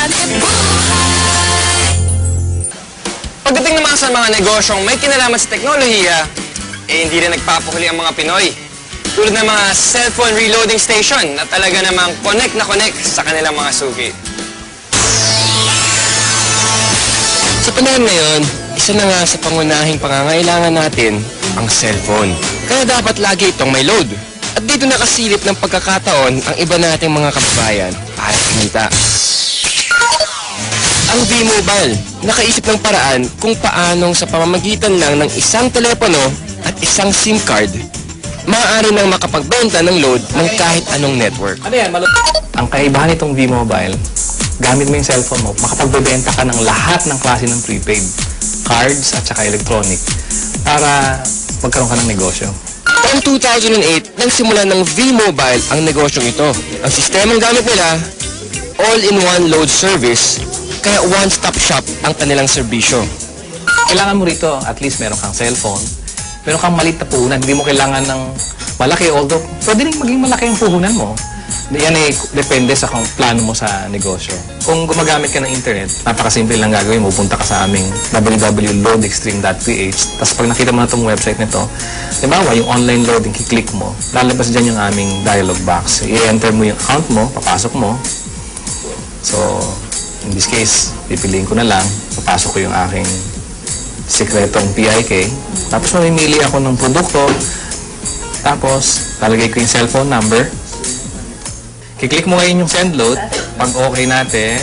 hanip buhay. Pagdating naman sa mga negosyong may kinalaman sa teknolohiya, hindi rin nagpapahuli ang mga Pinoy. Tulad ng mga cellphone reloading station na talaga namang connect na connect sa kanilang mga suki. Sa panahon ngayon, isa na nga sa pangunahing pangangailangan natin ang cellphone. Kaya dapat lagi itong may load. At dito nakasilip ng pagkakataon ang iba nating mga kababayan para kumita. Ang V-Mobile, nakaisip ng paraan kung paanong sa pamamagitan lang ng isang telepono at isang SIM card, maaari nang makapagbenta ng load ng kahit anong network. Ano yan? Ang kaibahan nitong V-Mobile, gamit mo yung cellphone mo, makapagbebenta ka ng lahat ng klase ng prepaid, cards at saka electronic, para magkaroon ka ng negosyo. Taong 2008, nagsimula ng V-Mobile ang negosyong ito. Ang sistemang gamit nila, all-in-one load service, kaya one-stop shop ang kanilang serbisyo. Kailangan mo rito, at least meron kang cellphone, meron kang maliit na puhunan, hindi mo kailangan ng malaki, although pwede rin maging malaki ang puhunan mo. Yan depende sa kung plano mo sa negosyo. Kung gumagamit ka ng internet, napakasimple lang gagawin mo. Punta ka sa aming www.loadextreme.ph. Tapos pag nakita mo na itong website nito, diba, yung online loading, kiklik mo, lalabas dyan yung aming dialog box. I-enter mo yung account mo, papasok mo. So, in this case, pipiliin ko na lang, papasok ko yung aking sikretong PIK. Tapos mamimili ako ng produkto. Tapos, lalagay ko yung cellphone number. Kiklik mo ngayon yung send load. Pag okay natin,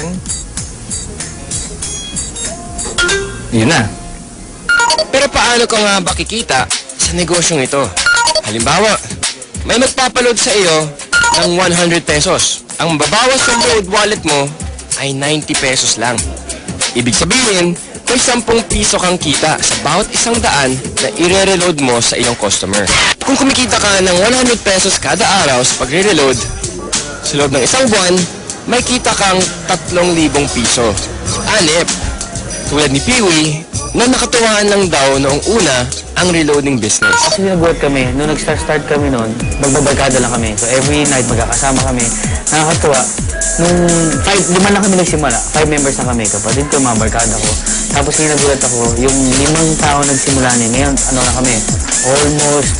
yun na. Pero paano ka nga ba kikita sa negosyong ito? Halimbawa, may magpapaload sa iyo ng 100 pesos. Ang babawas sa load wallet mo ay 90 pesos lang. Ibig sabihin, may 10 piso kang kita sa bawat 100 na i-reload mo sa iyong customer. Kung kumikita ka ng 100 pesos kada araw sa pagre-reload, sa loob ng isang buwan, may kita kang 3,000 piso. Anip, tulad ni Peewee, na nakatuwaan lang daw noong una ang reloading business. Actually, nagulat kami. Nung nag-start kami noon, magbabarkada lang kami. So, every night, magkakasama kami. Nakakatuwa. Nung 5 lang kami nagsimula. 5 members na kami. Kapatid ko, mga barkada ko. Tapos, ngayon nagulat ako, yung 5 tao nagsimula niya. Ngayon, ano na kami? Almost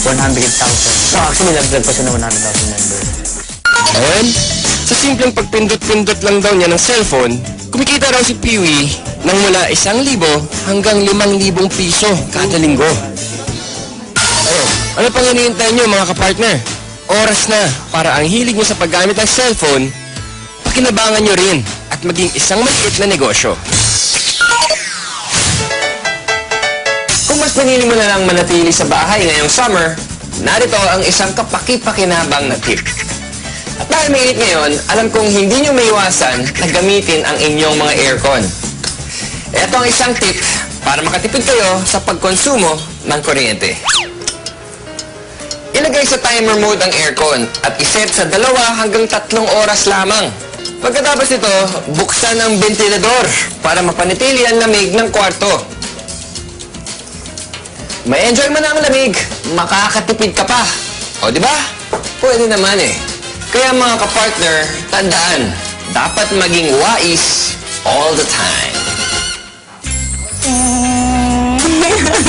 100,000. No, actually, nag-vlog pa siya ng 100,000 members. Ngayon, sa simpleng pagpindot-pindot lang daw niya ng cellphone, kumikita raw si Peewee ng mula 1,000 hanggang 5,000 piso kada linggo. Ano pang hinihintay niyo mga kapartner? Oras na para ang hilig niyo sa paggamit ng cellphone, pakinabangan niyo rin at maging isang maliit na negosyo. Kung mas pinili mo na lang manatili sa bahay ngayong summer, narito ang isang kapaki-pakinabang na tip. At dahil mainit ngayon, alam kong hindi nyo maiwasan na gamitin ang inyong mga aircon. Ito ang isang tip para makatipid kayo sa pagkonsumo ng kuryente. Ilagay sa timer mode ang aircon at iset sa 2 hanggang 3 oras lamang. Pagkatapos nito, buksan ang ventilador para mapanatili ang lamig ng kwarto. May enjoy mo na ang lamig, makakatipid ka pa. O di ba? Pwede naman eh. Kaya mga kapartner, tandaan, dapat maging wais all the time.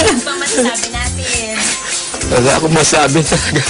Ano ba masasabi natin? Wala akong masabi talaga.